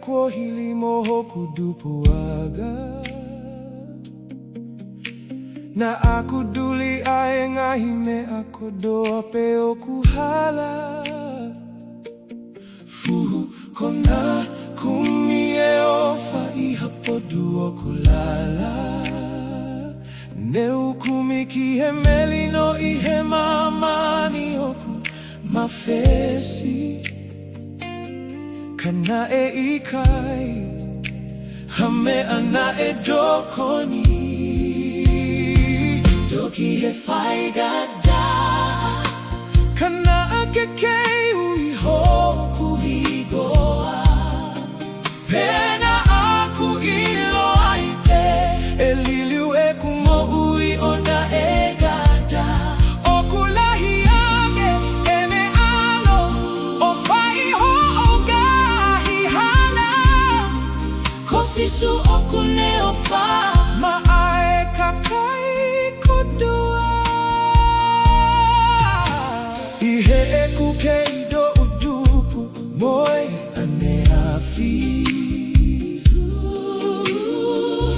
Kuohili moho kudupuaga na akuduli aengahime akodoa peo kuhala fuhu kona kumie ofa ihapoduo kulala neukumi hemeli no ihema amani oku mafesi kana ikai hame ana dokoni doki he faigada kana akeke uiho kuhigoa pena aku ilo aite eliliwe kumo ui ona egada okulahi age eme alo ofai ho ogahi hana kosisu okune ofa maae kakai kodua ihe ekukeido udupu moi aneafi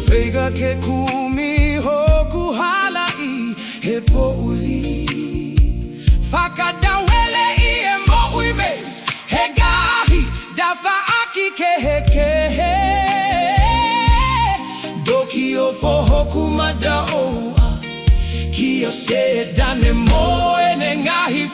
feiga ke kumi hoku halai hepo uli fakadawele iye mo uime hegahi dafa aki kehekehe dokio fohoku madaoa kio se dane mo ene ngahi